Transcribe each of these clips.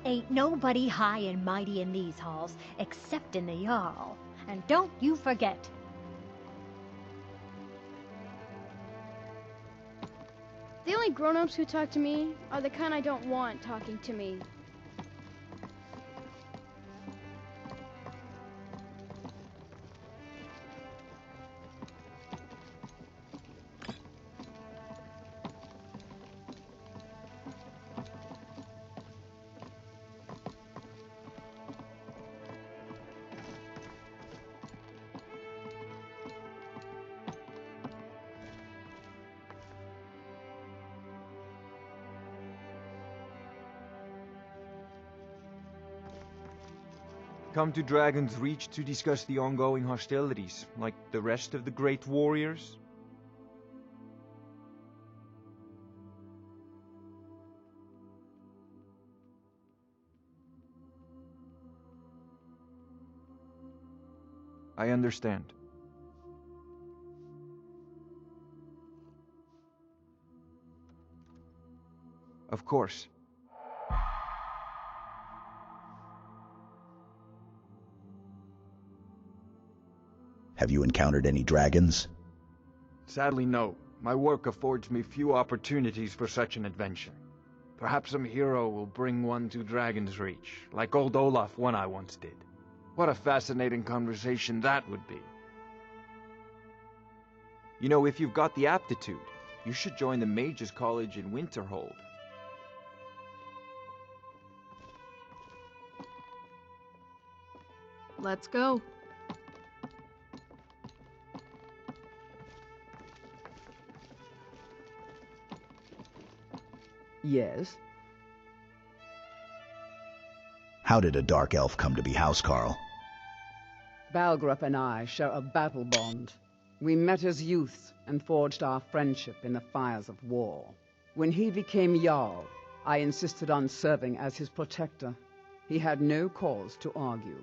Ain't nobody high and mighty in these halls, except in the Jarl. And don't you forget. The only grown-ups who talk to me are the kind I don't want talking to me. Come to Dragon's Reach to discuss the ongoing hostilities, like the rest of the great warriors? I understand. Of course. Have you encountered any dragons? Sadly, no. My work affords me few opportunities for such an adventure. Perhaps some hero will bring one to Dragon's Reach, like old Olaf one I once did. What a fascinating conversation that would be. You know, if you've got the aptitude, you should join the Mages College in Winterhold. Let's go. Yes? How did a dark elf come to be housecarl? Balgrup and I share a battle bond. We met as youths and forged our friendship in the fires of war. When he became Jarl, I insisted on serving as his protector. He had no cause to argue.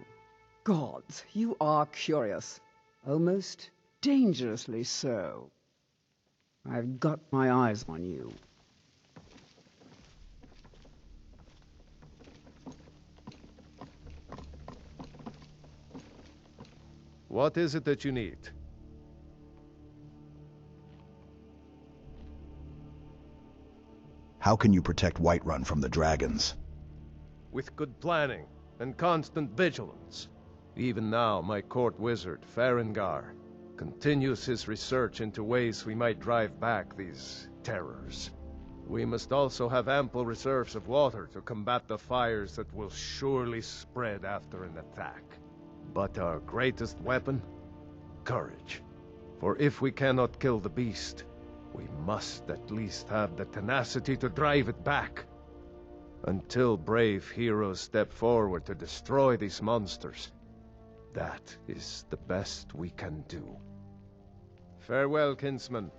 Gods, you are curious. Almost dangerously so. I've got my eyes on you. What is it that you need? How can you protect Whiterun from the dragons? With good planning and constant vigilance. Even now, my court wizard, Farengar, continues his research into ways we might drive back these terrors. We must also have ample reserves of water to combat the fires that will surely spread after an attack. But our greatest weapon? Courage. For if we cannot kill the beast, we must at least have the tenacity to drive it back. Until brave heroes step forward to destroy these monsters, that is the best we can do. Farewell, kinsman.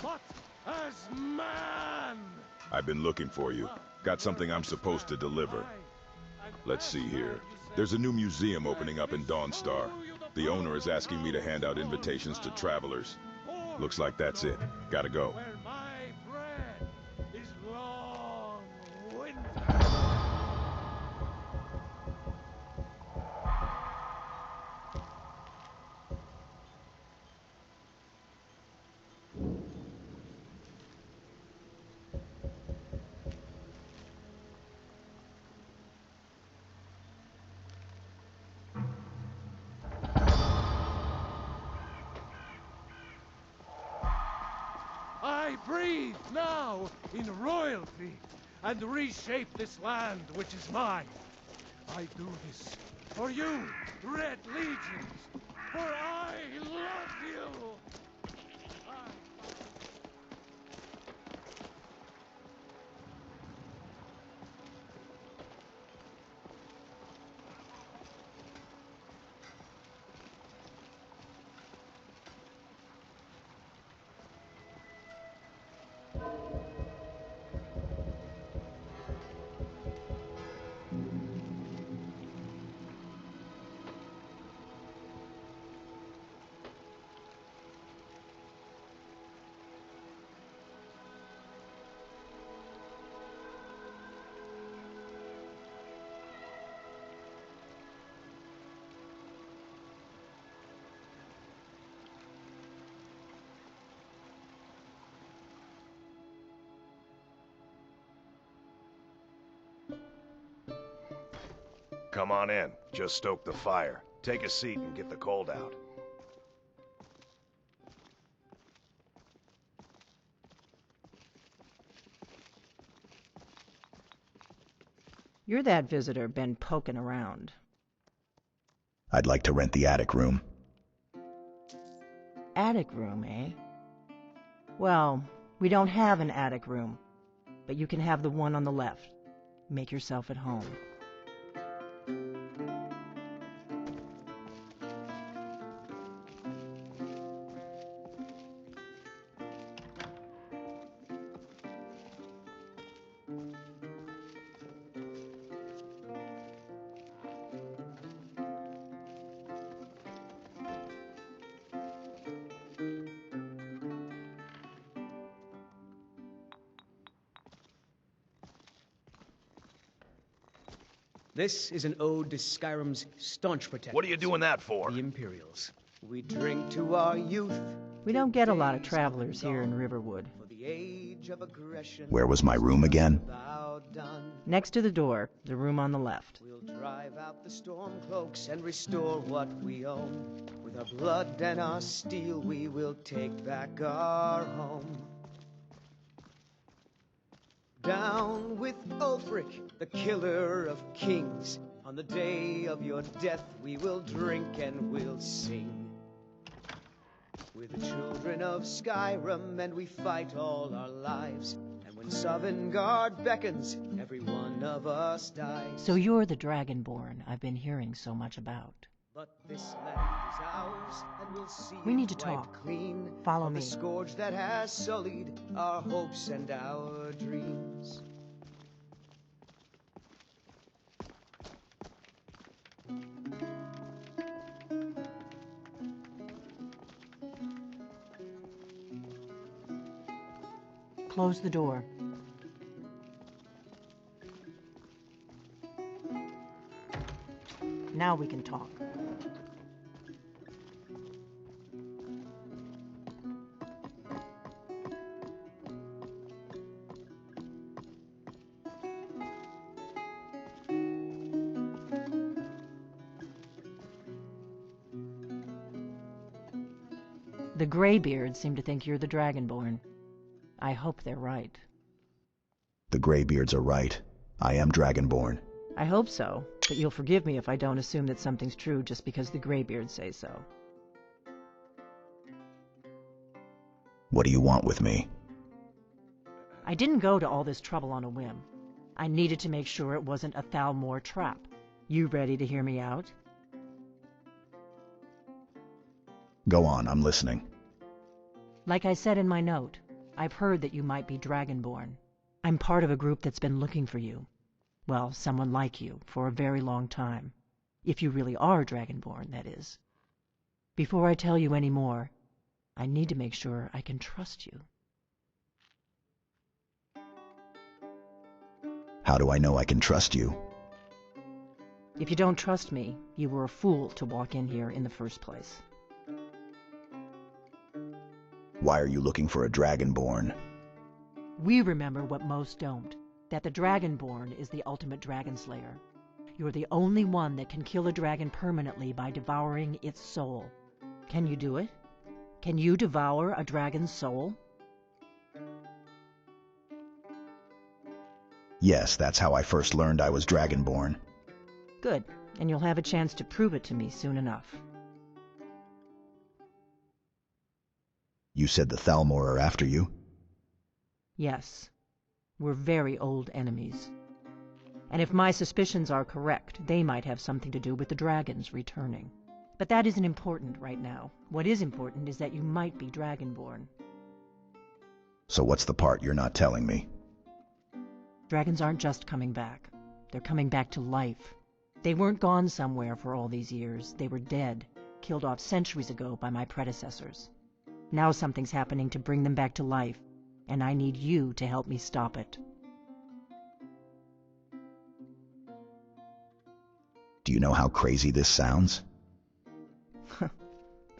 But as man! I've been looking for you. Got something I'm supposed to deliver. Let's see here. There's a new museum opening up in Dawnstar. The owner is asking me to hand out invitations to travelers. Looks like that's it. Gotta go. Where my bread is long I breathe now in royalty and reshape this land which is mine. I do this for you, Red Legions, for I love you! Come on in. Just stoke the fire. Take a seat and get the cold out. You're that visitor been poking around. I'd like to rent the attic room. Attic room, eh? Well, we don't have an attic room, but you can have the one on the left. Make yourself at home. This is an ode to Skyrim's staunch protectors. What are you doing that for? The Imperials. We drink to our youth. We don't get a lot of travelers here in Riverwood. For the age of aggression. Where was my room again? Next to the door, the room on the left. We'll drive out the storm cloaks and restore what we own. With our blood and our steel, we will take back our home. Down with Ulfric, the killer of kings. On the day of your death, we will drink and we'll sing. We're the children of Skyrim, and we fight all our lives. And when Sovngarde beckons, every one of us dies. So you're the Dragonborn I've been hearing so much about. But this land is ours, and we'll see We need it to wiped talk. clean. Follow of me. The scourge that has sullied our hopes and our dreams. Close the door. Now we can talk. The Greybeards seem to think you're the Dragonborn. I hope they're right. The Greybeards are right. I am Dragonborn. I hope so, but you'll forgive me if I don't assume that something's true just because the Greybeards say so. What do you want with me? I didn't go to all this trouble on a whim. I needed to make sure it wasn't a Thalmor trap. You ready to hear me out? Go on, I'm listening. Like I said in my note, I've heard that you might be Dragonborn. I'm part of a group that's been looking for you. Well, someone like you, for a very long time. If you really are Dragonborn, that is. Before I tell you any more, I need to make sure I can trust you. How do I know I can trust you? If you don't trust me, you were a fool to walk in here in the first place. Why are you looking for a Dragonborn? We remember what most don't, that the Dragonborn is the ultimate dragon slayer. You're the only one that can kill a dragon permanently by devouring its soul. Can you do it? Can you devour a dragon's soul? Yes, that's how I first learned I was Dragonborn. Good, and you'll have a chance to prove it to me soon enough. You said the Thalmor are after you? Yes, we're very old enemies. And if my suspicions are correct, they might have something to do with the dragons returning. But that isn't important right now. What is important is that you might be Dragonborn. So what's the part you're not telling me? Dragons aren't just coming back. They're coming back to life. They weren't gone somewhere for all these years. They were dead, killed off centuries ago by my predecessors. Now something's happening to bring them back to life, and I need you to help me stop it. Do you know how crazy this sounds? A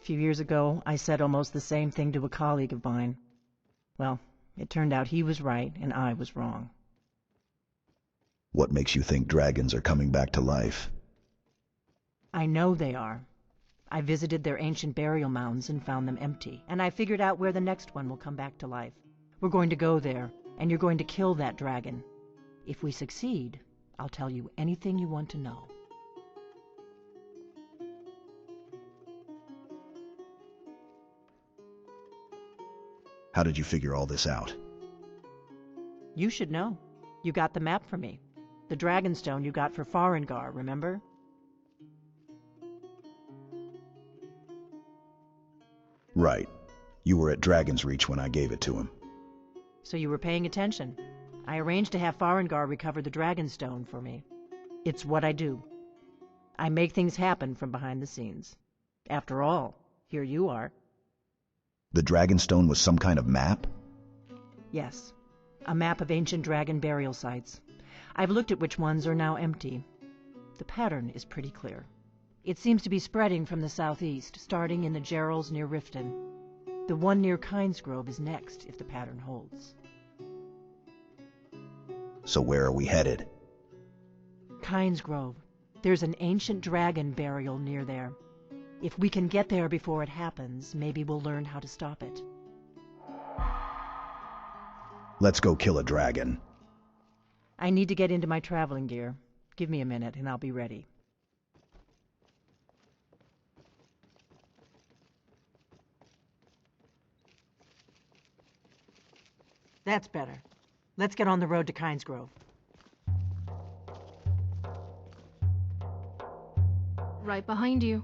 few years ago, I said almost the same thing to a colleague of mine. Well, it turned out he was right and I was wrong. What makes you think dragons are coming back to life? I know they are. I visited their ancient burial mounds and found them empty, and I figured out where the next one will come back to life. We're going to go there, and you're going to kill that dragon. If we succeed, I'll tell you anything you want to know. How did you figure all this out? You should know. You got the map for me. The Dragonstone you got for Farengar, remember? Right. You were at Dragon's Reach when I gave it to him. So you were paying attention. I arranged to have Farengar recover the Dragonstone for me. It's what I do. I make things happen from behind the scenes. After all, here you are. The Dragonstone was some kind of map? Yes. A map of ancient dragon burial sites. I've looked at which ones are now empty. The pattern is pretty clear. It seems to be spreading from the southeast, starting in the Gerals near Riften. The one near Kynesgrove is next, if the pattern holds. So where are we headed? Kynesgrove. There's an ancient dragon burial near there. If we can get there before it happens, maybe we'll learn how to stop it. Let's go kill a dragon. I need to get into my traveling gear. Give me a minute and I'll be ready. That's better. Let's get on the road to Kynesgrove. Right behind you.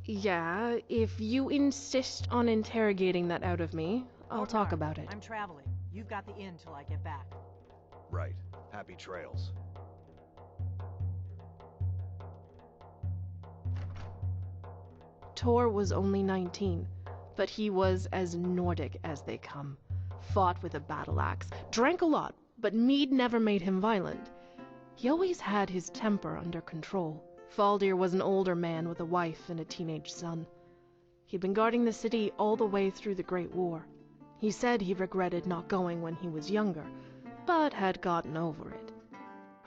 Yeah, if you insist on interrogating that out of me, I'll talk about it. I'm traveling. You've got the inn till I get back. Right. Happy trails. Tor was only 19, but he was as Nordic as they come. Fought with a battle axe, drank a lot, but mead never made him violent. He always had his temper under control. Faldir was an older man with a wife and a teenage son. He'd been guarding the city all the way through the Great War. He said he regretted not going when he was younger, but had gotten over it.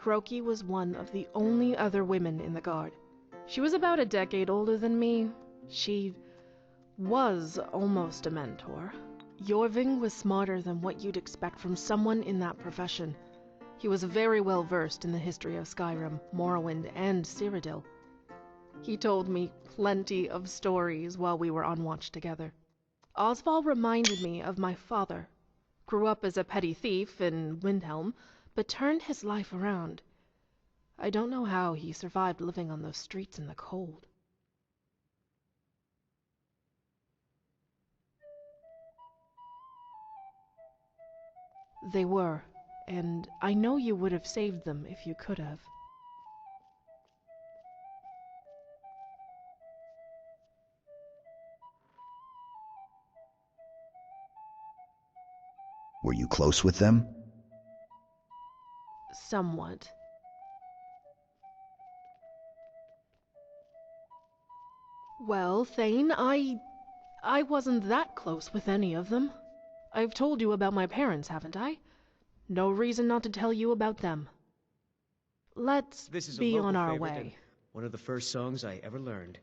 Hroki was one of the only other women in the guard. She was about a decade older than me. She was almost a mentor. Jorving was smarter than what you'd expect from someone in that profession. He was very well versed in the history of Skyrim, Morrowind, and Cyrodiil. He told me plenty of stories while we were on watch together. Oswald reminded me of my father. Grew up as a petty thief in Windhelm, but turned his life around. I don't know how he survived living on those streets in the cold. They were, and I know you would have saved them if you could have. Were you close with them? Somewhat. Well, Thane, I wasn't that close with any of them. I've told you about my parents, haven't I? No reason not to tell you about them. Let's This is a be local on our favorite and way. one of the first songs I ever learned.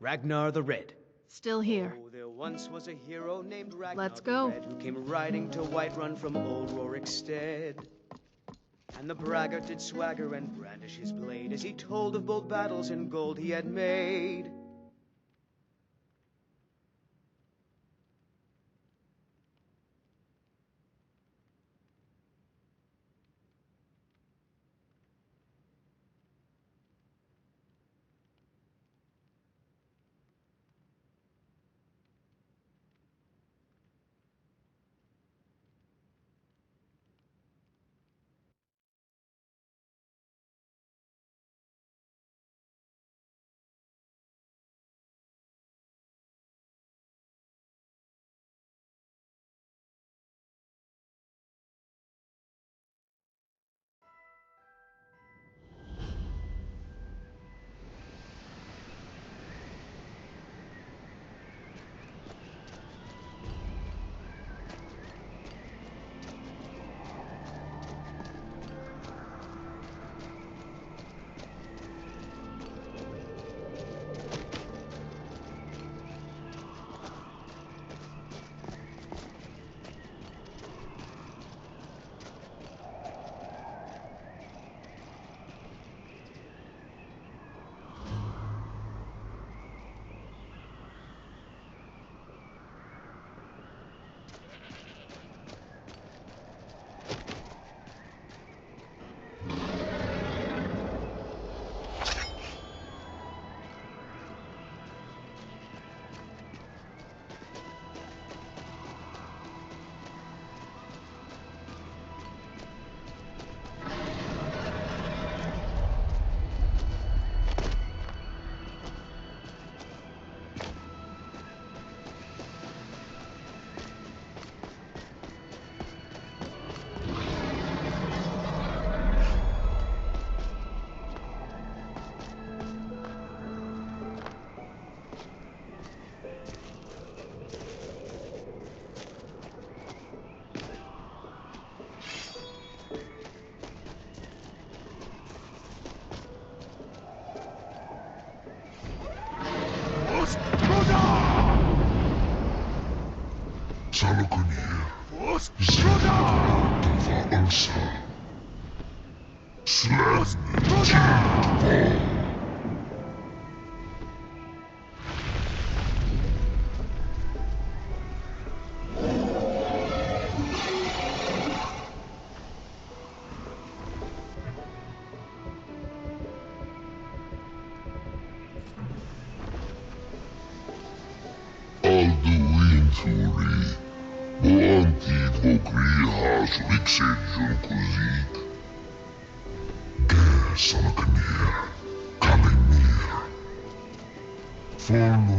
Ragnar the Red. Still here. Oh, there once was a hero named Ragnar Let's the go. Red who came riding to Whiterun from old Rorikstead. And the braggart did swagger and brandish his blade as he told of bold battles and gold he had made.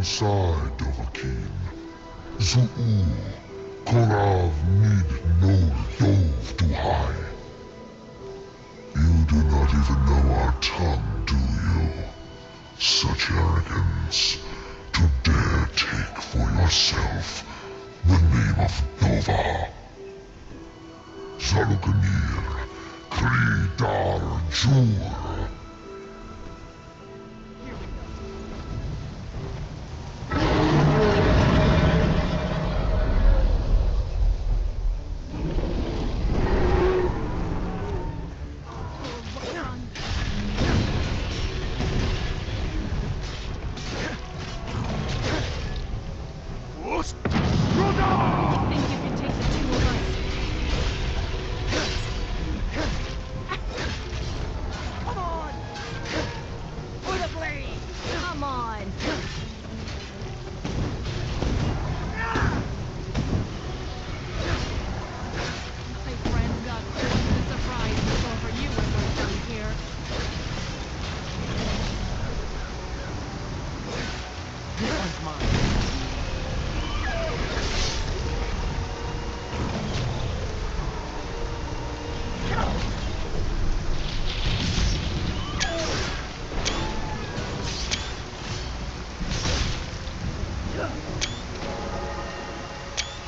Side of a king, Zu'u, Korav mid no Yov to high. You do not even know our tongue, do you? Such arrogance, to dare take for yourself the name of Nova. Zalukanir, Kridar Jur.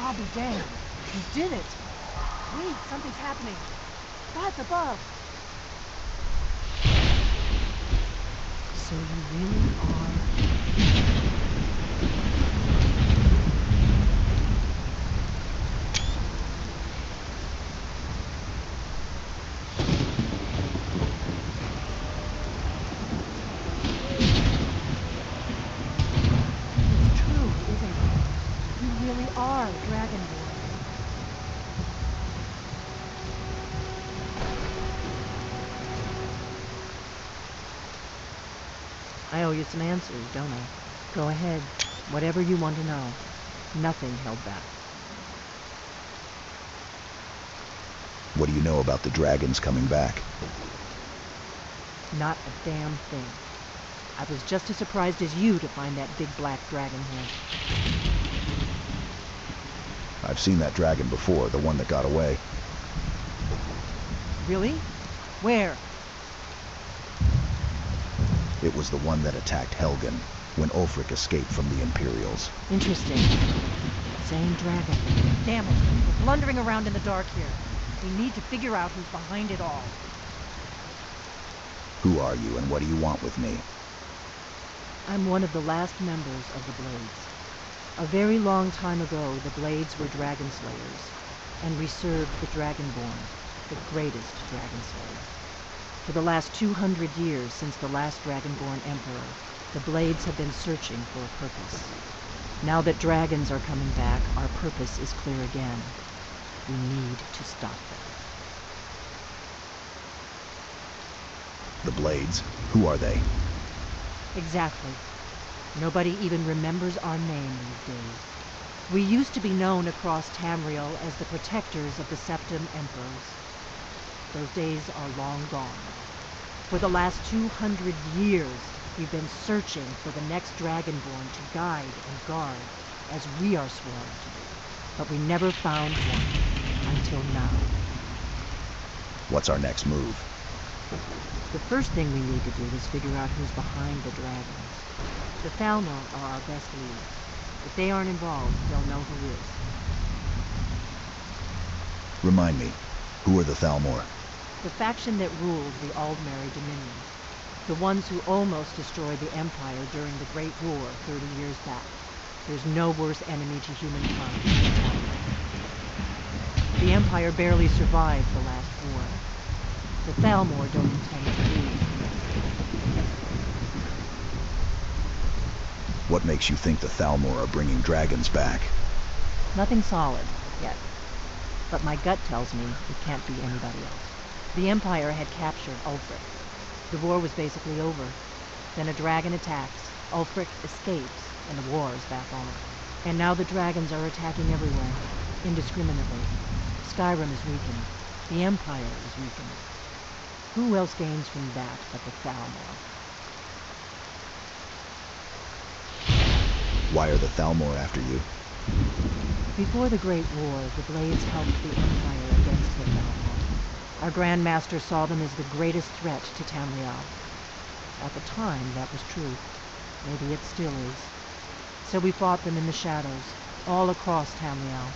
I'll be damned. You did it! Wait, something's happening. That's above! So you really are... It's true, isn't it? You really are Dragonborn. I owe you some answers, don't I? Go ahead. Whatever you want to know. Nothing held back. What do you know about the dragons coming back? Not a damn thing. I was just as surprised as you to find that big black dragon here. I've seen that dragon before, the one that got away. Really? Where? It was the one that attacked Helgen when Ulfric escaped from the Imperials. Interesting. Same dragon. Damn it. We're blundering around in the dark here. We need to figure out who's behind it all. Who are you and what do you want with me? I'm one of the last members of the Blades. A very long time ago, the Blades were dragon slayers, and we served the Dragonborn, the greatest dragon slayer. For the last 200 years since the last Dragonborn Emperor, the Blades have been searching for a purpose. Now that dragons are coming back, our purpose is clear again. We need to stop them. The Blades? Who are they? Exactly. Nobody even remembers our name these days. We used to be known across Tamriel as the protectors of the Septim Emperors. Those days are long gone. For the last 200 years, we've been searching for the next Dragonborn to guide and guard, as we are sworn to do. But we never found one, until now. What's our next move? The first thing we need to do is figure out who's behind the dragons. The Thalmor are our best lead. If they aren't involved, they'll know who is. Remind me, who are the Thalmor? The faction that rules the Aldmeri Dominion. The ones who almost destroyed the Empire during the Great War 30 years back. There's no worse enemy to humankind than the Thalmor. The Empire barely survived the last war. The Thalmor don't intend to leave. What makes you think the Thalmor are bringing dragons back? Nothing solid, yet. But my gut tells me it can't be anybody else. The Empire had captured Ulfric. The war was basically over. Then a dragon attacks, Ulfric escapes, and the war is back on. And now the dragons are attacking everywhere, indiscriminately. Skyrim is weakened. The Empire is weakened. Who else gains from that but the Thalmor? Why are the Thalmor after you? Before the Great War, the Blades helped the Empire against the Thalmor. Our Grand Master saw them as the greatest threat to Tamriel. At the time, that was true. Maybe it still is. So we fought them in the shadows, all across Tamriel.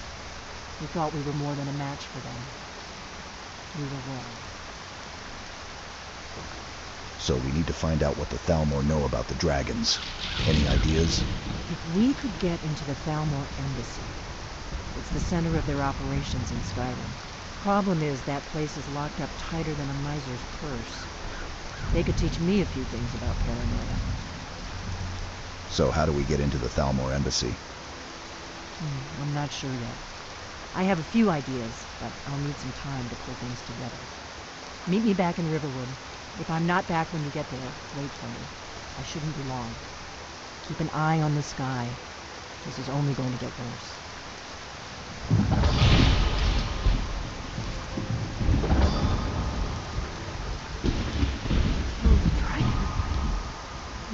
We thought we were more than a match for them. We were wrong. So we need to find out what the Thalmor know about the dragons. Any ideas? If we could get into the Thalmor embassy, it's the center of their operations in Skyrim. Problem is that place is locked up tighter than a miser's purse. They could teach me a few things about paranoia. So how do we get into the Thalmor embassy? I'm not sure yet. I have a few ideas, but I'll need some time to pull things together. Meet me back in Riverwood. If I'm not back when you get there, wait for me. I shouldn't be long. Keep an eye on the sky. This is only going to get worse.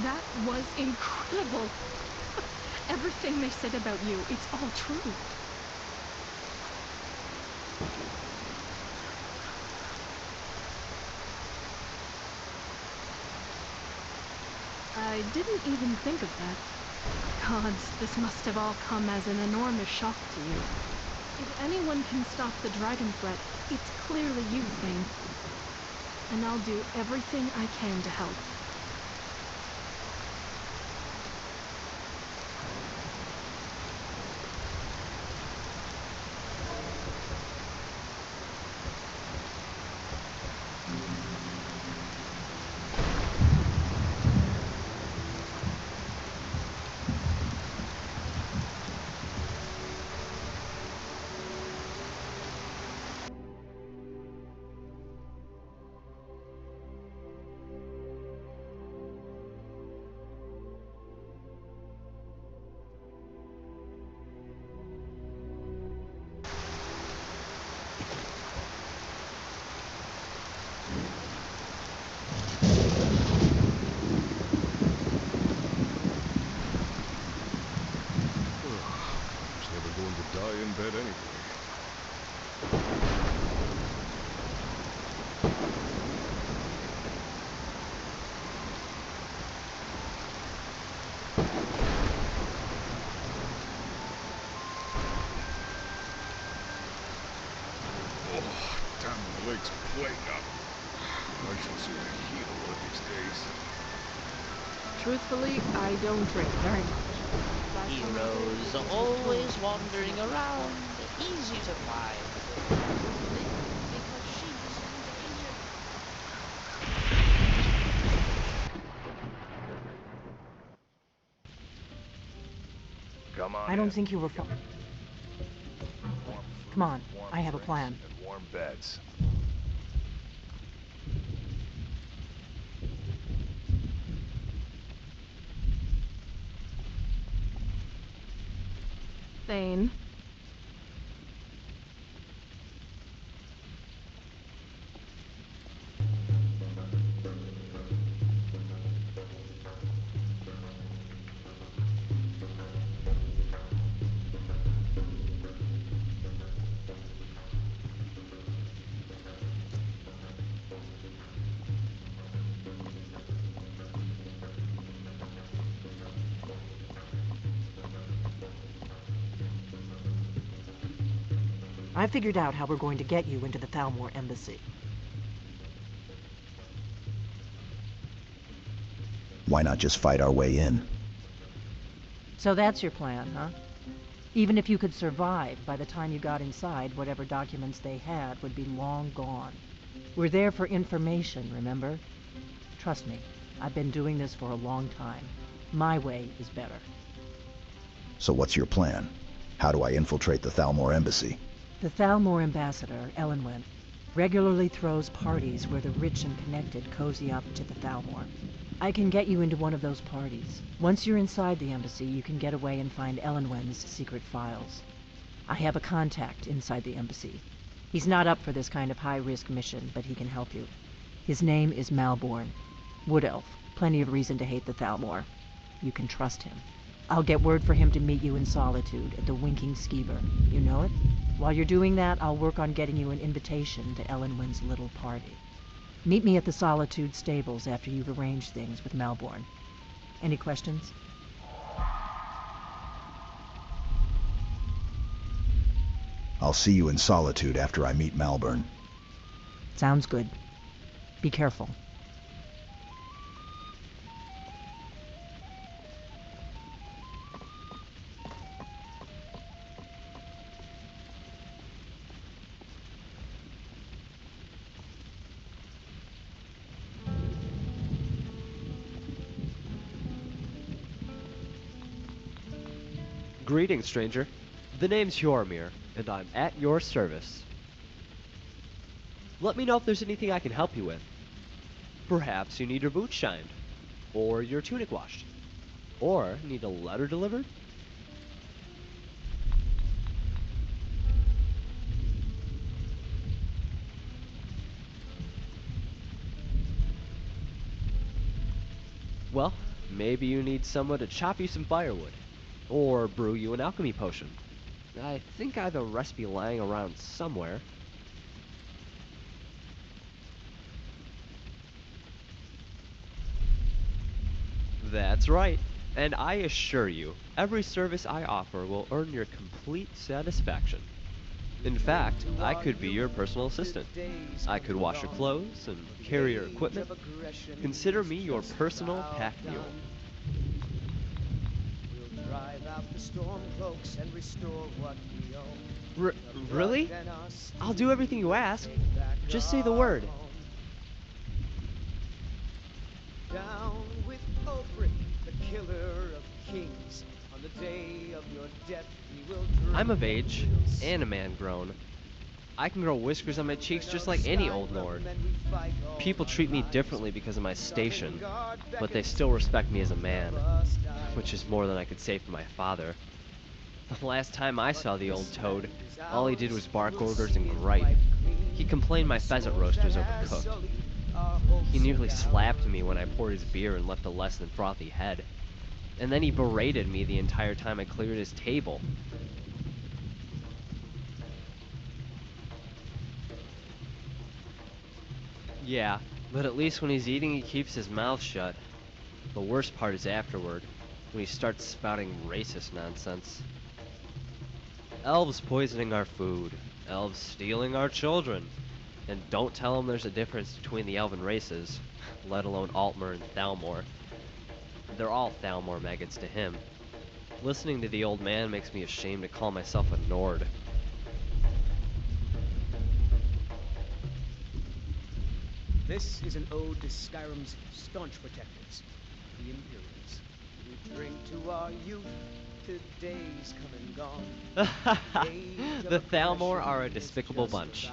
That was incredible. Everything they said about you, it's all true. I didn't even think of that. Gods, this must have all come as an enormous shock to you. If anyone can stop the dragon threat, it's clearly you, Thane. And I'll do everything I can to help. Die in bed anyway. Oh, damn, my leg's playing up. I should see a heal one of these days. Truthfully, I don't drink very much. Heroes are always wandering around, easy to find. Because she's in danger. Come on. I don't think you were far. Come on, warm I have a drinks, plan. And warm beds. Thane. I figured out how we're going to get you into the Thalmor embassy. Why not just fight our way in? So that's your plan, huh? Even if you could survive, by the time you got inside, whatever documents they had would be long gone. We're there for information, remember? Trust me, I've been doing this for a long time. My way is better. So what's your plan? How do I infiltrate the Thalmor embassy? The Thalmor ambassador, Elenwen, regularly throws parties where the rich and connected cozy up to the Thalmor. I can get you into one of those parties. Once you're inside the embassy, you can get away and find Elenwen's secret files. I have a contact inside the embassy. He's not up for this kind of high-risk mission, but he can help you. His name is Malborn. Wood Elf. Plenty of reason to hate the Thalmor. You can trust him. I'll get word for him to meet you in Solitude at the Winking Skeever. You know it? While you're doing that, I'll work on getting you an invitation to Elenwen's little party. Meet me at the Solitude stables after you've arranged things with Malborn. Any questions? I'll see you in Solitude after I meet Malborn. Sounds good. Be careful. Greetings, stranger. The name's Jormir, and I'm at your service. Let me know if there's anything I can help you with. Perhaps you need your boots shined, or your tunic washed, or need a letter delivered? Well, maybe you need someone to chop you some firewood, or brew you an alchemy potion. I think I have a recipe lying around somewhere. That's right. And I assure you, every service I offer will earn your complete satisfaction. In fact, I could be your personal assistant. I could wash your clothes and carry your equipment. Consider me your personal pack mule. We'll drive out the storm cloaks and restore what we own. Really? I'll do everything you ask. Just say the word. Down with Ulfric, the killer of kings. On the day of your death, we will I'm of age, and a man grown. I can grow whiskers on my cheeks just like any old lord. People treat me differently because of my station, but they still respect me as a man, which is more than I could say for my father. The last time I saw the old toad, all he did was bark orders and gripe. He complained my pheasant roast was overcooked. He nearly slapped me when I poured his beer and left a less than frothy head. And then he berated me the entire time I cleared his table. Yeah, but at least when he's eating he keeps his mouth shut. The worst part is afterward, when he starts spouting racist nonsense. Elves poisoning our food, elves stealing our children, and don't tell them there's a difference between the elven races, let alone Altmer and Thalmor. They're all Thalmor maggots to him. Listening to the old man makes me ashamed to call myself a Nord. This is an ode to Skyrim's staunch protectors, the Imperials. We drink to our youth, to days come and gone. The Thalmor are a despicable bunch.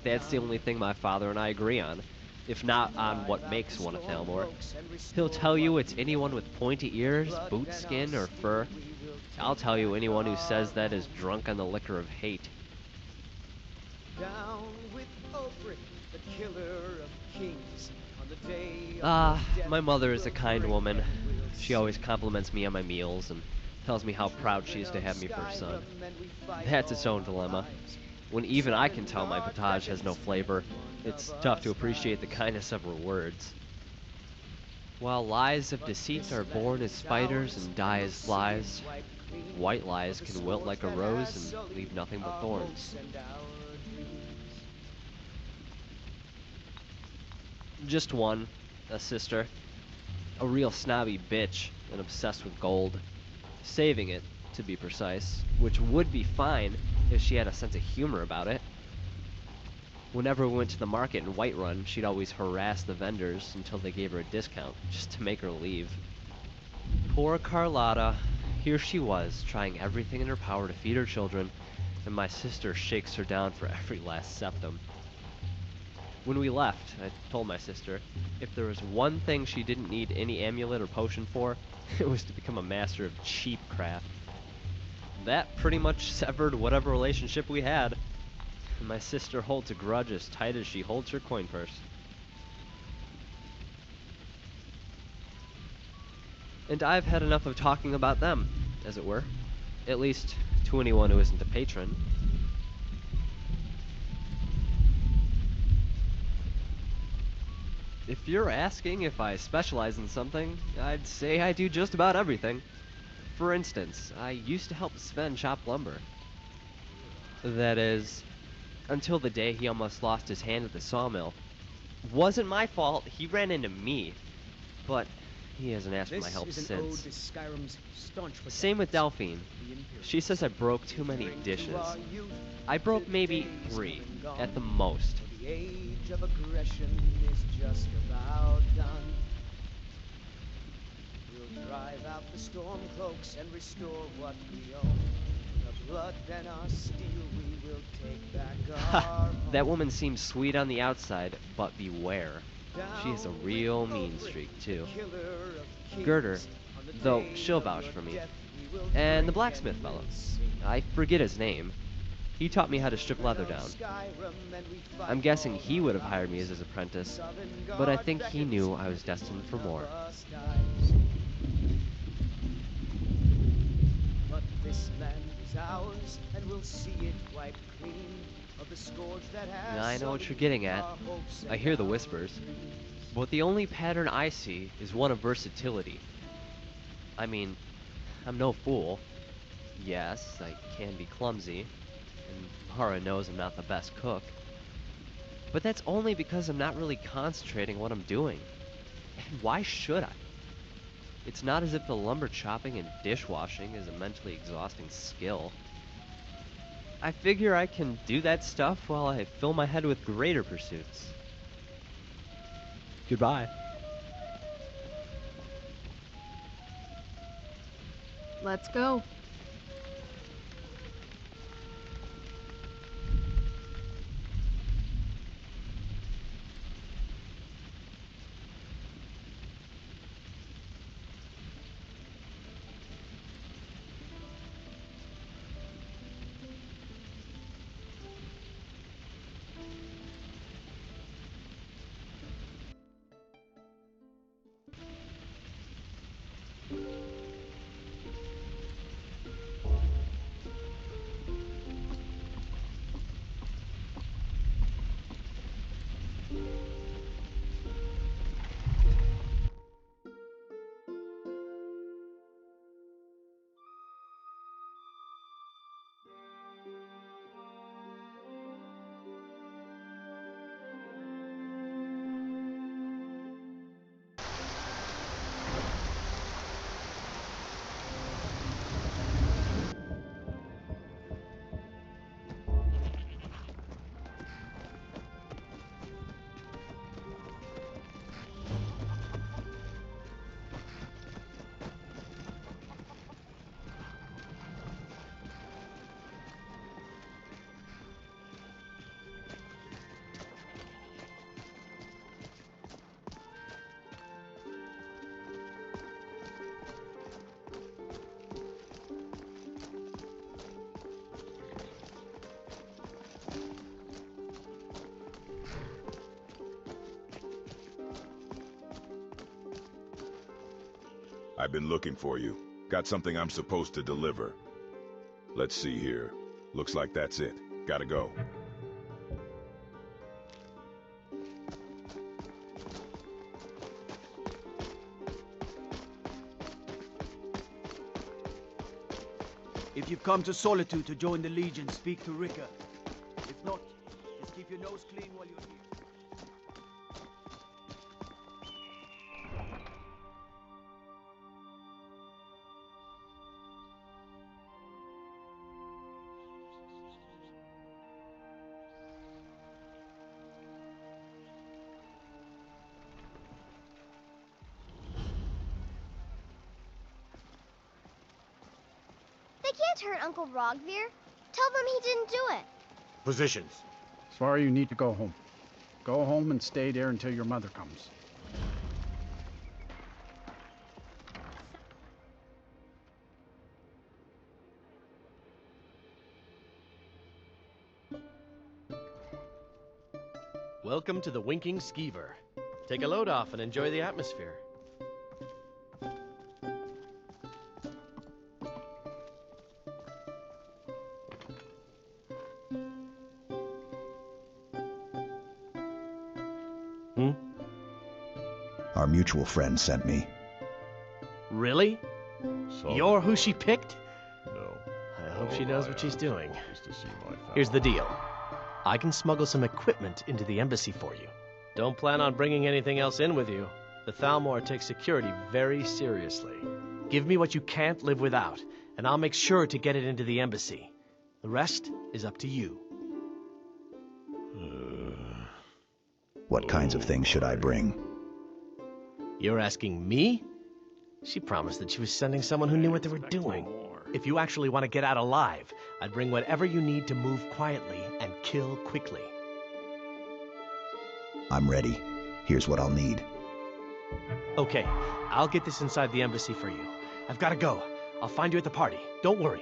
That's the only thing my father and I agree on, if not on what makes one a Thalmor. He'll tell you it's anyone with pointy ears, boot skin, or fur. I'll tell you anyone who says that is drunk on the liquor of hate. Down with Ulfric, the killer of kings. On the day My mother is a kind woman. She always compliments me on my meals and tells me how proud she is to have me for her son. That's its own dilemma. When even I can tell my potage has no flavor, it's tough to appreciate the kindness of her words. While lies of deceit are born as spiders and die as flies, white lies can wilt like a rose and leave nothing but thorns. Just one, a sister. A real snobby bitch and obsessed with gold. Saving it, to be precise, which would be fine if she had a sense of humor about it. Whenever we went to the market in Whiterun, she'd always harass the vendors until they gave her a discount, just to make her leave. Poor Carlotta. Here she was, trying everything in her power to feed her children, and my sister shakes her down for every last septum. When we left, I told my sister, if there was one thing she didn't need any amulet or potion for, it was to become a master of cheap craft. That pretty much severed whatever relationship we had. My sister holds a grudge as tight as she holds her coin purse. And I've had enough of talking about them, as it were. At least, to anyone who isn't a patron. If you're asking if I specialize in something, I'd say I do just about everything. For instance, I used to help Sven chop lumber. That is, until the day he almost lost his hand at the sawmill. Wasn't my fault, he ran into me. But he hasn't asked for my help since. Same with Delphine. She says I broke too many dishes. I broke maybe 3, at the most. The age of aggression is just about done. We'll drive out the storm cloaks and restore what we own. The blood and our steel we will take back our home. That woman seems sweet on the outside, but beware. She has a real mean streak, too. Girder, though she'll vouch for me. And the blacksmith fellow. I forget his name. He taught me how to strip leather down. I'm guessing he would have hired me as his apprentice, but I think he knew I was destined for more. But this land is ours, and we'll see it wiped clean of the scourge that has. I know what you're getting at. I hear the whispers. But the only pattern I see is one of versatility. I mean, I'm no fool. Yes, I can be clumsy, and Mara knows I'm not the best cook. But that's only because I'm not really concentrating on what I'm doing. And why should I? It's not as if the lumber chopping and dishwashing is a mentally exhausting skill. I figure I can do that stuff while I fill my head with greater pursuits. Goodbye. Let's go. I've been looking for you. Got something I'm supposed to deliver. Let's see here. Looks like that's it. Gotta go. If you've come to Solitude to join the Legion, speak to Rika. If not, just keep your nose clean while you're here. They can't hurt Uncle Rogvir. Tell them he didn't do it. Positions. Sorry, you need to go home. Go home and stay there until your mother comes. Welcome to the Winking Skeever. Take a load off and enjoy the atmosphere. Our mutual friend sent me. Really? You're who she picked? No. I hope she knows what she's doing. Is to see my family. Here's the deal. I can smuggle some equipment into the embassy for you. Don't plan on bringing anything else in with you. The Thalmor takes security very seriously. Give me what you can't live without, and I'll make sure to get it into the embassy. The rest is up to you. What kinds of things should I bring? You're asking me? She promised that she was sending someone who knew what they were doing. If you actually want to get out alive, I'd bring whatever you need to move quietly and kill quickly. I'm ready. Here's what I'll need. Okay, I'll get this inside the embassy for you. I've got to go. I'll find you at the party. Don't worry.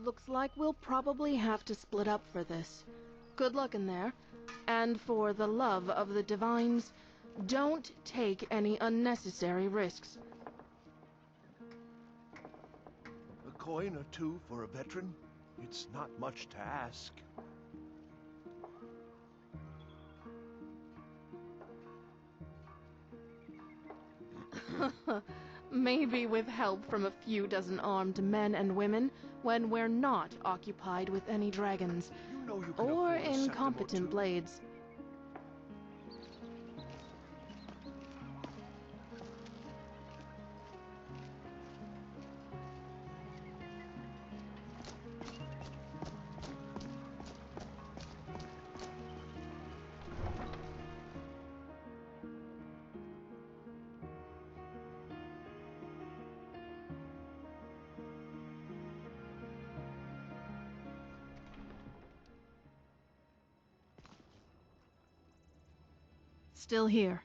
Looks like we'll probably have to split up for this. Good luck in there. And for the love of the divines, don't take any unnecessary risks. A coin or two for a veteran? It's not much to ask. Maybe with help from a few dozen armed men and women when we're not occupied with any dragons. Or incompetent blades. Still here.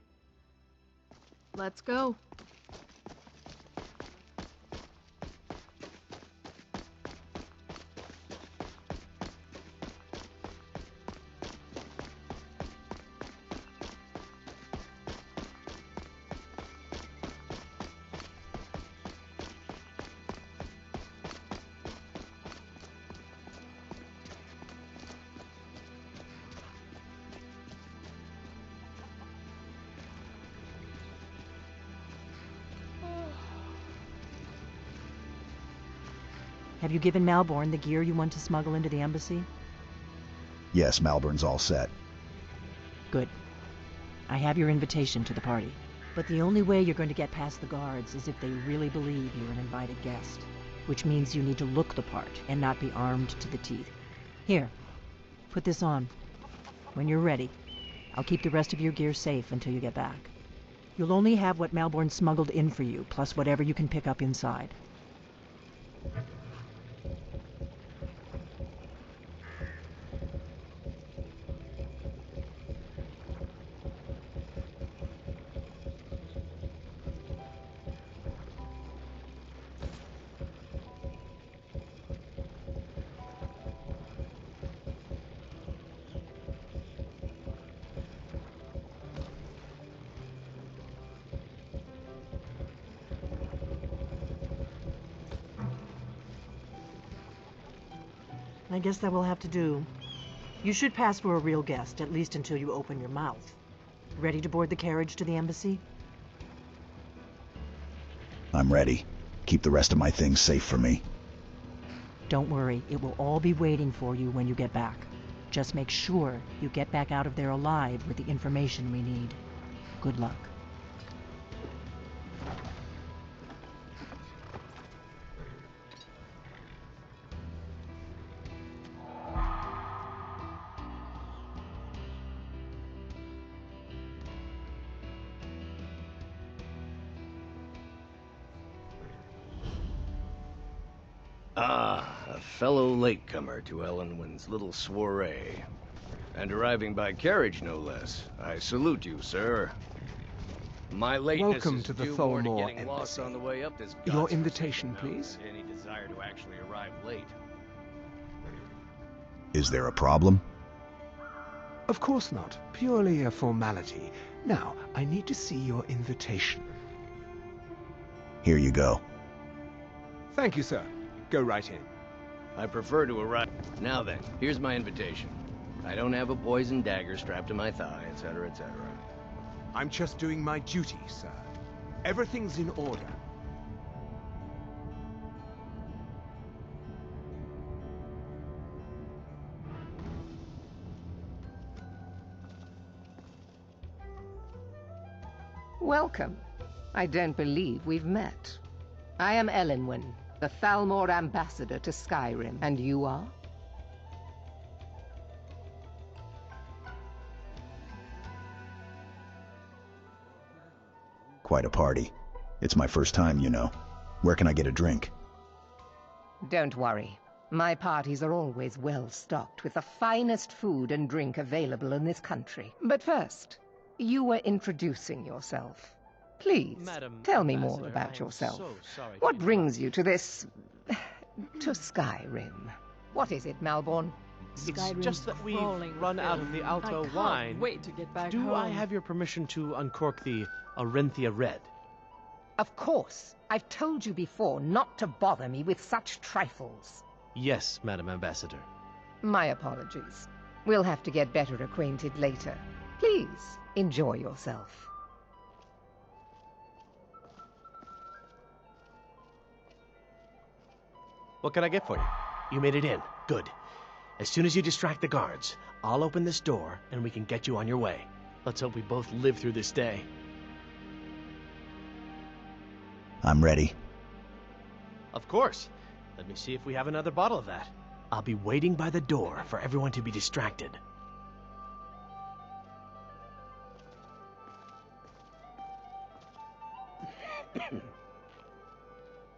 Let's go. Have you given Malborn the gear you want to smuggle into the embassy? Yes, Malborn's all set. Good. I have your invitation to the party. But the only way you're going to get past the guards is if they really believe you're an invited guest. Which means you need to look the part and not be armed to the teeth. Here, put this on. When you're ready, I'll keep the rest of your gear safe until you get back. You'll only have what Malborn smuggled in for you, plus whatever you can pick up inside. I guess that will have to do. You should pass for a real guest, at least until you open your mouth. Ready to board the carriage to the embassy? I'm ready. Keep the rest of my things safe for me. Don't worry, it will all be waiting for you when you get back. Just make sure you get back out of there alive with the information we need. Good luck. Ah, a fellow latecomer to Ellenwyn's little soiree. And arriving by carriage, no less. I salute you, sir. My lateness Welcome is to the due more to Thalmor getting lost Embassy. on the way up this Your godforsaken invitation, mountain please. than any desire to actually arrive late. Is there a problem? Of course not. Purely a formality. Now, I need to see your invitation. Here you go. Thank you, sir. Go right in. I prefer to arrive. Now then, here's my invitation. I don't have a poison dagger strapped to my thigh, etc., etc. I'm just doing my duty, sir. Everything's in order. Welcome. I don't believe we've met. I am Ellenwyn, the Thalmor ambassador to Skyrim, and you are? Quite a party. It's my first time, you know. Where can I get a drink? Don't worry. My parties are always well stocked with the finest food and drink available in this country. But first, you were introducing yourself. Please, Madam tell me Ambassador, more I about am yourself. so sorry to What interrupt brings you to this To Skyrim. What is it, Malborn? It's just that we've run out of the Alto wine. Wait to get back Do home. I have your permission to uncork the Arenthia Red? Of course. I've told you before not to bother me with such trifles. Yes, Madam Ambassador. My apologies. We'll have to get better acquainted later. Please, enjoy yourself. What can I get for you? You made it in. Good. As soon as you distract the guards, I'll open this door and we can get you on your way. Let's hope we both live through this day. I'm ready. Of course. Let me see if we have another bottle of that. I'll be waiting by the door for everyone to be distracted.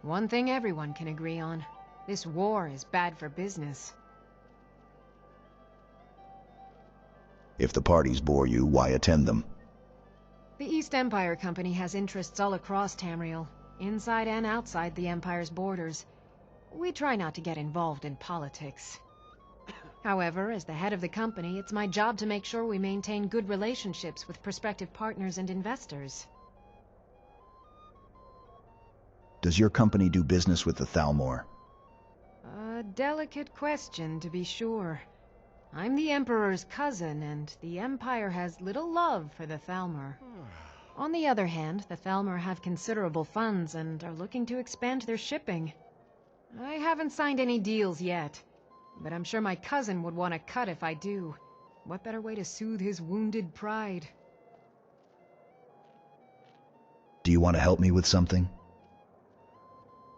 One thing everyone can agree on. This war is bad for business. If the parties bore you, why attend them? The East Empire Company has interests all across Tamriel, inside and outside the Empire's borders. We try not to get involved in politics. However, as the head of the company, it's my job to make sure we maintain good relationships with prospective partners and investors. Does your company do business with the Thalmor? A delicate question, to be sure. I'm the Emperor's cousin, and the Empire has little love for the Thalmor. On the other hand, the Thalmor have considerable funds and are looking to expand their shipping. I haven't signed any deals yet, but I'm sure my cousin would want a cut if I do. What better way to soothe his wounded pride? Do you want to help me with something?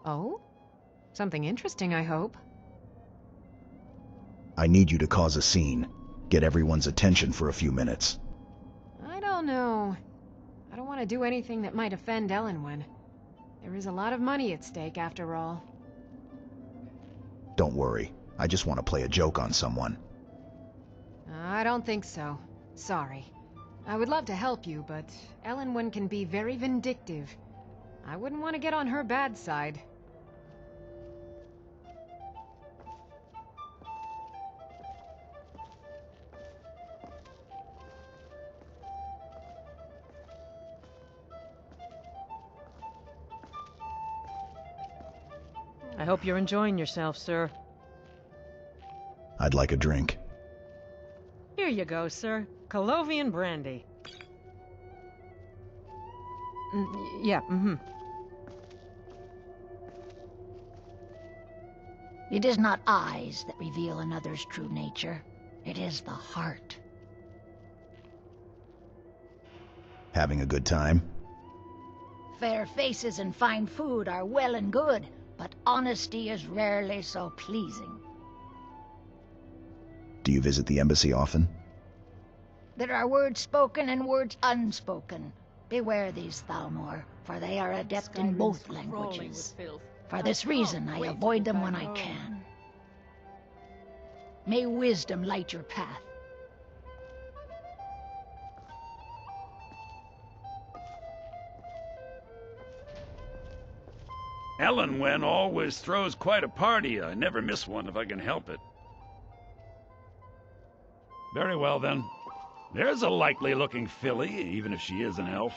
Oh? Something interesting, I hope. I need you to cause a scene. Get everyone's attention for a few minutes. I don't know. I don't want to do anything that might offend Elenwen. There is a lot of money at stake, after all. Don't worry. I just want to play a joke on someone. I don't think so. Sorry. I would love to help you, but Elenwen can be very vindictive. I wouldn't want to get on her bad side. I hope you're enjoying yourself, sir. I'd like a drink. Here you go, sir. Colovian brandy. Yeah, It is not eyes that reveal another's true nature. It is the heart. Having a good time? Fair faces and fine food are well and good, but honesty is rarely so pleasing. Do you visit the embassy often? There are words spoken and words unspoken. Beware these Thalmor, for they are adept in both languages. For this reason, I avoid them when I can. May wisdom light your path. Elenwen always throws quite a party. I never miss one if I can help it. Very well, then. There's a likely-looking filly, even if she is an elf.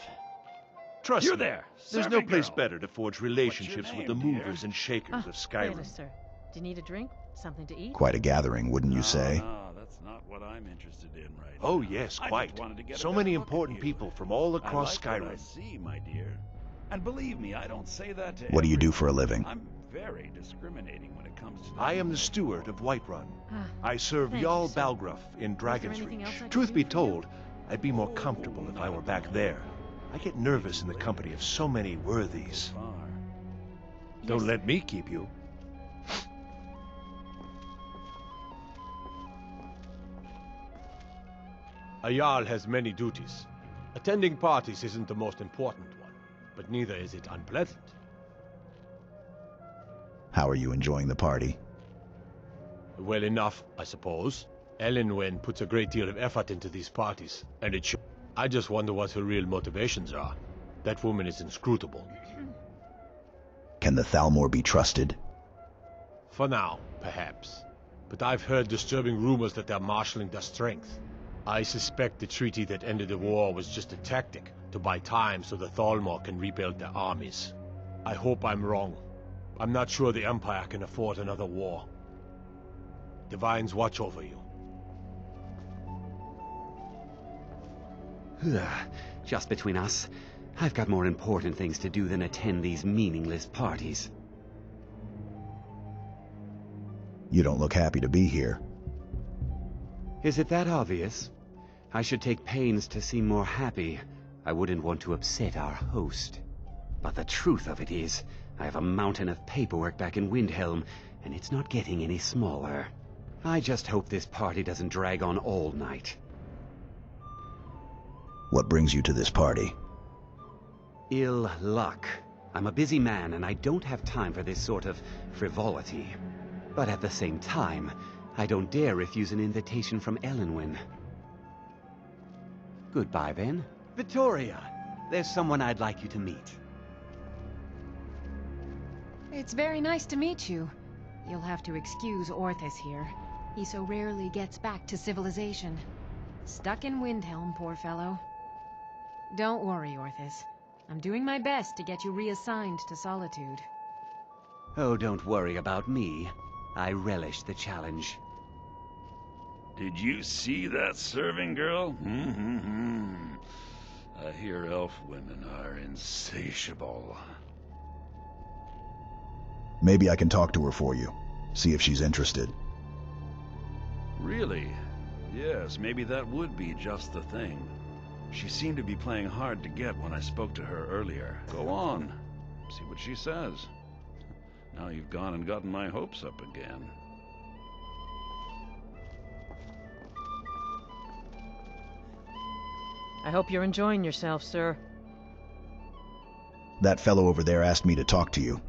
Trust you me, there. there's no servant place girl. better to forge relationships with the movers and shakers of Skyrim. Later, sir. Do you need a drink? Something to eat? Quite a gathering, wouldn't you say? No, that's not what I'm interested in right now. Oh yes, I just quite. wanted to get a So better many look at important you. people from all across I like what I Skyrim. see, my dear. And believe me, I don't say that to What do you do everyone. for a living? I'm very discriminating when it comes to I am the steward of Whiterun. Ah, I serve thank Jarl you, sir. Balgruuf in Dragon's anything Reach. else I can Truth do be for you? told, I'd be more comfortable if I were back there. I get nervous in the company of so many worthies. Don't let me keep you. A Jarl has many duties. Attending parties isn't the most important one, but neither is it unpleasant. How are you enjoying the party? Well enough, I suppose. Elenwen puts a great deal of effort into these parties, and it shows. I just wonder what her real motivations are. That woman is inscrutable. Can the Thalmor be trusted? For now, perhaps. But I've heard disturbing rumors that they're marshalling their strength. I suspect the treaty that ended the war was just a tactic to buy time so the Thalmor can rebuild their armies. I hope I'm wrong. I'm not sure the Empire can afford another war. Divines watch over you. Just between us, I've got more important things to do than attend these meaningless parties. You don't look happy to be here. Is it that obvious? I should take pains to seem more happy. I wouldn't want to upset our host. But the truth of it is, I have a mountain of paperwork back in Windhelm, and it's not getting any smaller. I just hope this party doesn't drag on all night. What brings you to this party? Ill luck. I'm a busy man, and I don't have time for this sort of frivolity. But at the same time, I don't dare refuse an invitation from Elenwen. Goodbye, then. Vittoria, there's someone I'd like you to meet. It's very nice to meet you. You'll have to excuse Orthus here. He so rarely gets back to civilization. Stuck in Windhelm, poor fellow. Don't worry, Orthus. I'm doing my best to get you reassigned to Solitude. Oh, don't worry about me. I relish the challenge. Did you see that serving girl? I hear elf women are insatiable. Maybe I can talk to her for you. See if she's interested. Really? Yes, maybe that would be just the thing. She seemed to be playing hard to get when I spoke to her earlier. Go on. See what she says. Now you've gone and gotten my hopes up again. I hope you're enjoying yourself, sir. That fellow over there asked me to talk to you.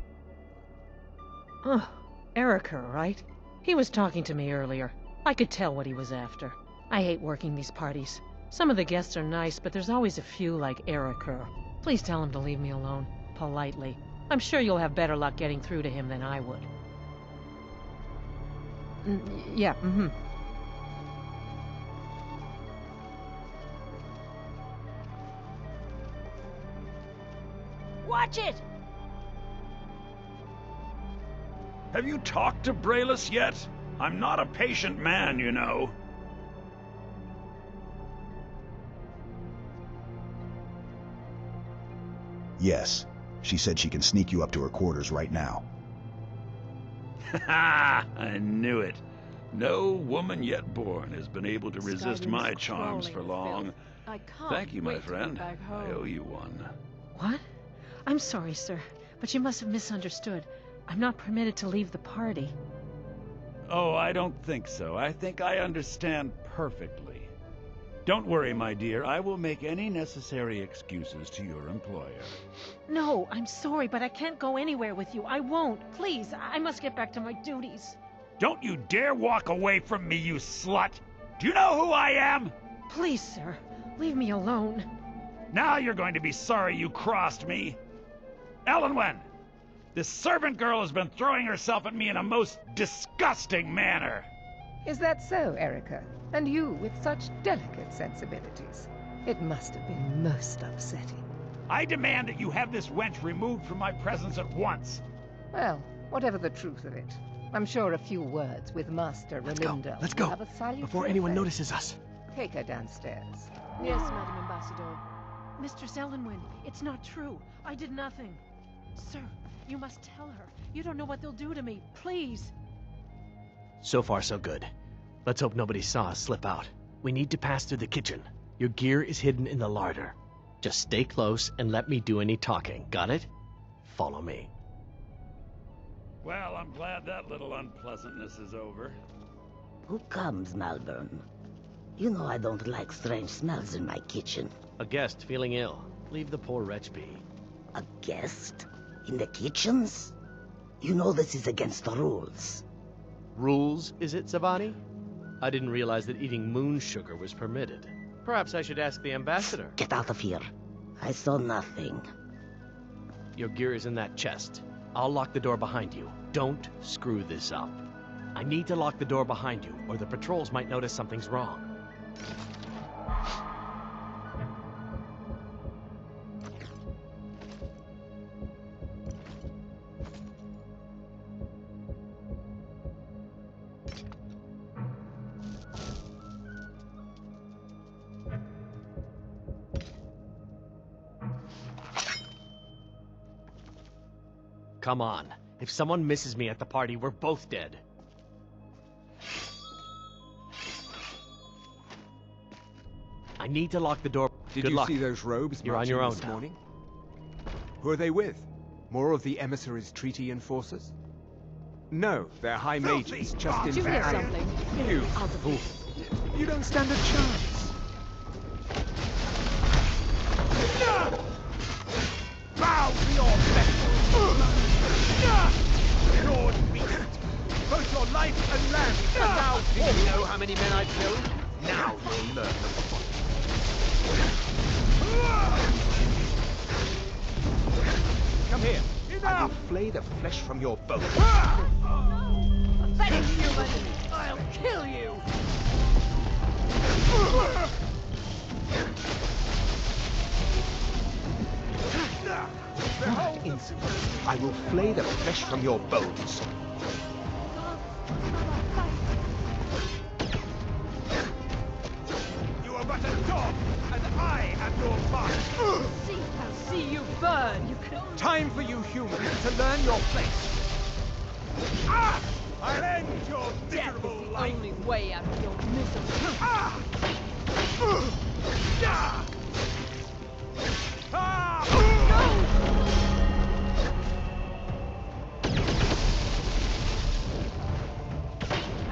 Oh, Erica, right? He was talking to me earlier. I could tell what he was after. I hate working these parties. Some of the guests are nice, but there's always a few like Erica. Please tell him to leave me alone, politely. I'm sure you'll have better luck getting through to him than I would. Yeah, Watch it! Have you talked to Braylus yet? I'm not a patient man, you know. Yes. She said she can sneak you up to her quarters right now. Ha! I knew it. No woman yet born has been able to resist my charms for long. Thank you, my friend. I owe you one. What? I'm sorry, sir, but you must have misunderstood. I'm not permitted to leave the party. Oh, I don't think so. I think I understand perfectly. Don't worry, my dear. I will make any necessary excuses to your employer. No, I'm sorry, but I can't go anywhere with you. I won't. Please, I must get back to my duties. Don't you dare walk away from me, you slut! Do you know who I am? Please, sir, leave me alone. Now you're going to be sorry you crossed me. Elenwen! This servant girl has been throwing herself at me in a most disgusting manner. Is that so, Erica? And you with such delicate sensibilities. It must have been most upsetting. I demand that you have this wench removed from my presence at once. Well, whatever the truth of it, I'm sure a few words with Master Relinda Let's will go, have a salutary before anyone effect. notices us. Take her downstairs. Yes, Madam Ambassador. Mistress Elenwen, it's not true. I did nothing. Sir, you must tell her. You don't know what they'll do to me. Please. So far, so good. Let's hope nobody saw us slip out. We need to pass through the kitchen. Your gear is hidden in the larder. Just stay close and let me do any talking. Got it? Follow me. Well, I'm glad that little unpleasantness is over. Who comes, Malvern? You know I don't like strange smells in my kitchen. A guest feeling ill. Leave the poor wretch be. A guest? In the kitchens? You know this is against the rules. Rules, is it, Savani? I didn't realize that eating moon sugar was permitted. Perhaps I should ask the ambassador. Get out of here. I saw nothing. Your gear is in that chest. I'll lock the door behind you. Don't screw this up. I need to lock the door behind you, or the patrols might notice something's wrong. Come on. If someone misses me at the party, we're both dead. I need to lock the door. Did Good you luck. see those robes You're on marching your own this now. morning? Who are they with? More of the emissaries' treaty enforcers? No, they're high mages, just in Did you hear something? You fool. You don't stand a chance. Bow to your vessel! Lord Beast! Both your life and land are now... Did you know how many men I've killed? Now you'll learn the fun. Come here. I will flay the flesh from your bones. Pathetic human! I'll kill you! That instant, I will flay the flesh from your bones. You are but a dog, and I am your master! I'll see you burn! You can... Time for you humans to learn your place. I'll end your Death miserable is the life! only way out of your misery.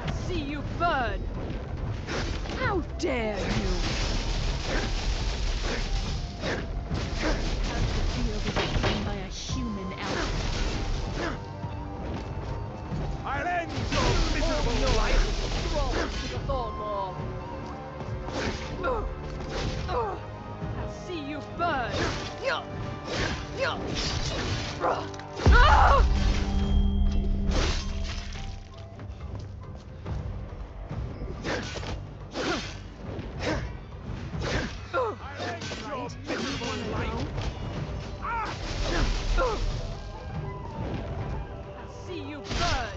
I'll see you burn! How dare you! How does it feel to be eaten by a human elf? I'll end your miserable life! Thralls to the Thornmaw! I'll see you burn! I'll see you burn!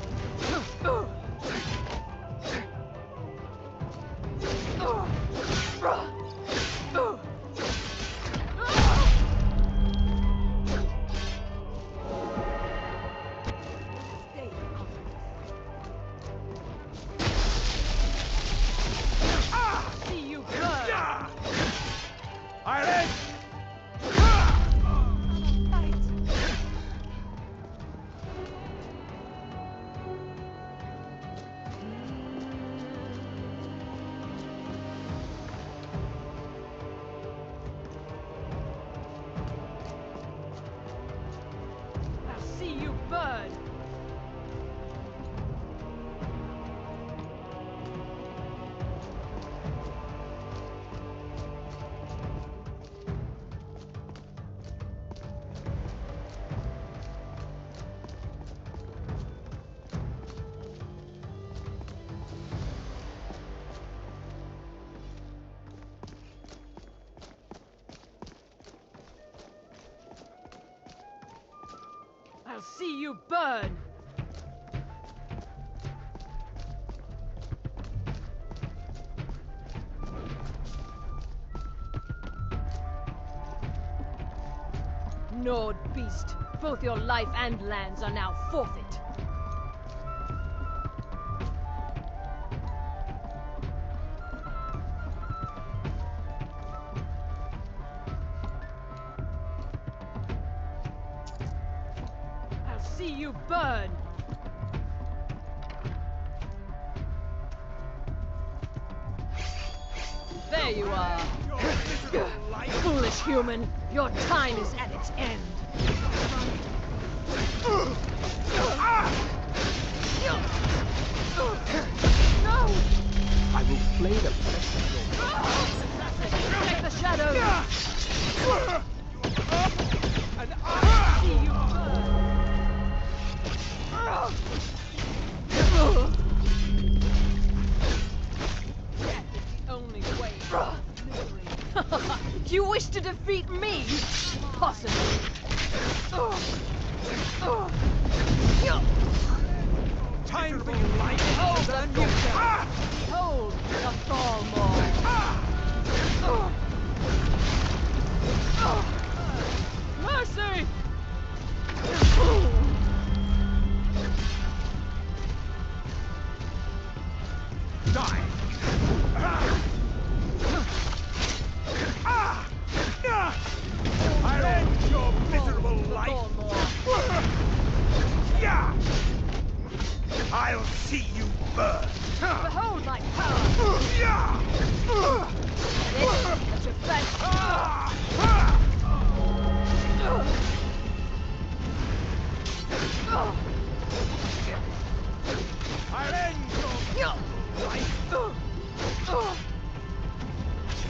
See you burn! I'll end... I'll see you burn! I'll see you burn! Nord Beast, both your life and lands are now forfeit. I'll see you burn! There you are! Foolish human, your time is at its end! No! I will flay the flesh from your bones. Take the shadow! And I see you burn! defeat me? Impossible. Time for you, life. Behold the future. Behold the Thalmor. Mercy! Die! I'll end your miserable life! I'll see you burn! Behold my power! This at your flesh! I'll end your life!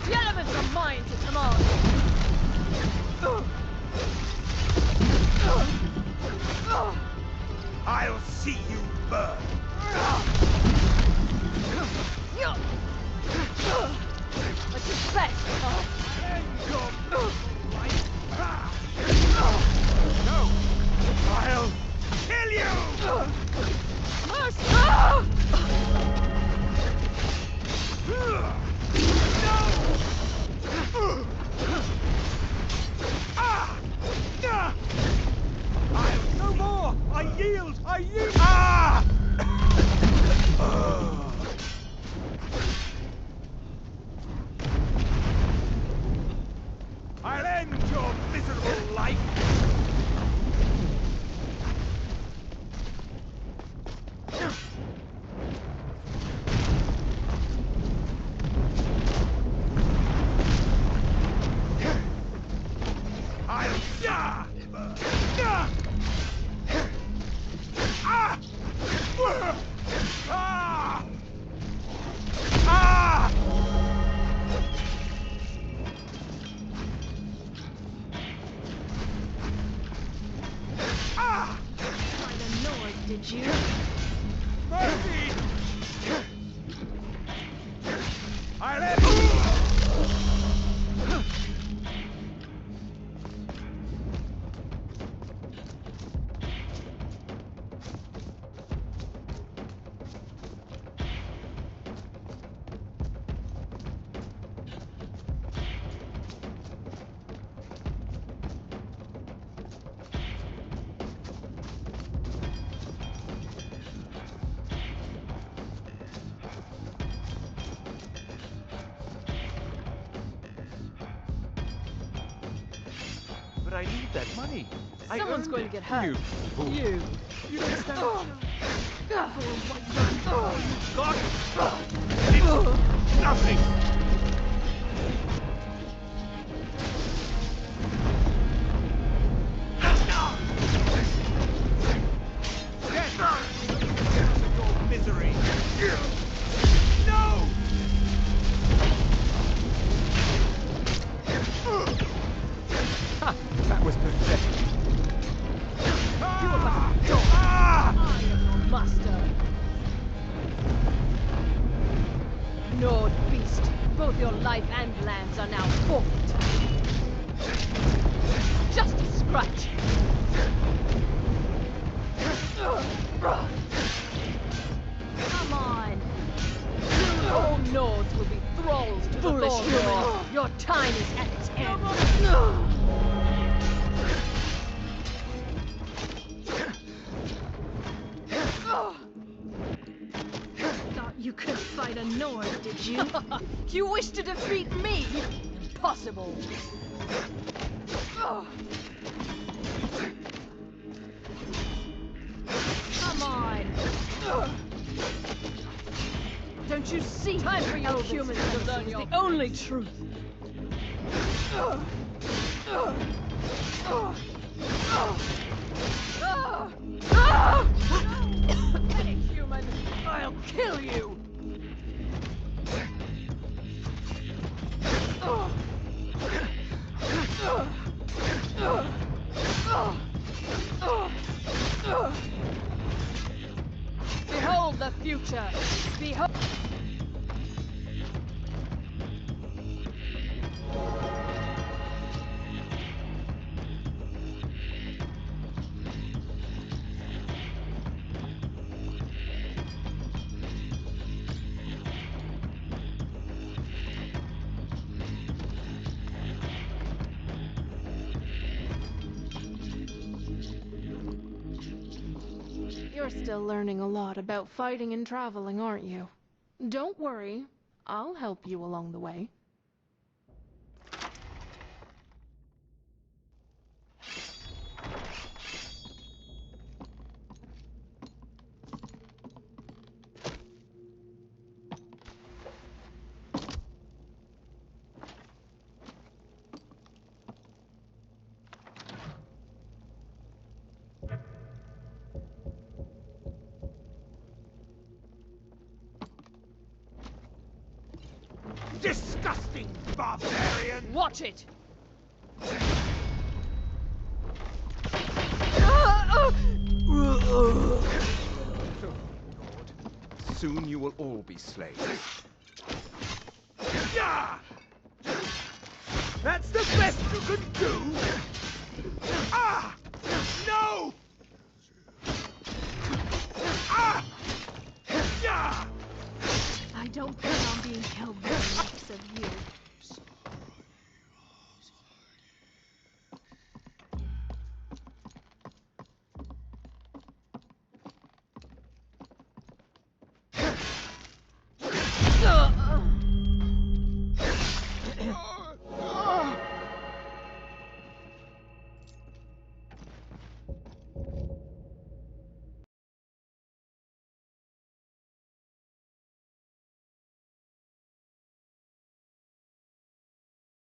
The elements are mine to command! I'll see you burn! At your flesh! End your life! No! I'll kill you! Mercy! No more! I yield! I yield! Ah! I'll end your miserable life! Did you? Mercy! I'll end... But I need that money. Someone's going to get hurt. You fool. You don't stand a chance. For what you've done. It's nothing! Your misery! No! Ha! That was pathetic. You are but a dog. I am your master. Nord beast, both your life and lands are now forfeit. Just a scratch. Come on. All Nords will be thralls to foolish human. Your time is at its end. Thought you could fight a Nord, did you? You wish to defeat me? Impossible. Come on. Don't you see? Time for you humans to learn the only truth. Get it, human! I'll kill you! Behold the future! Behold... You're still learning a lot about fighting and traveling, aren't you? Don't worry. I'll help you along the way. Disgusting barbarian! Watch it! Soon you will all be slaves. Yeah! That's the best you can do? Ah! No! Ah! Yeah! I don't plan on being killed by the likes of you.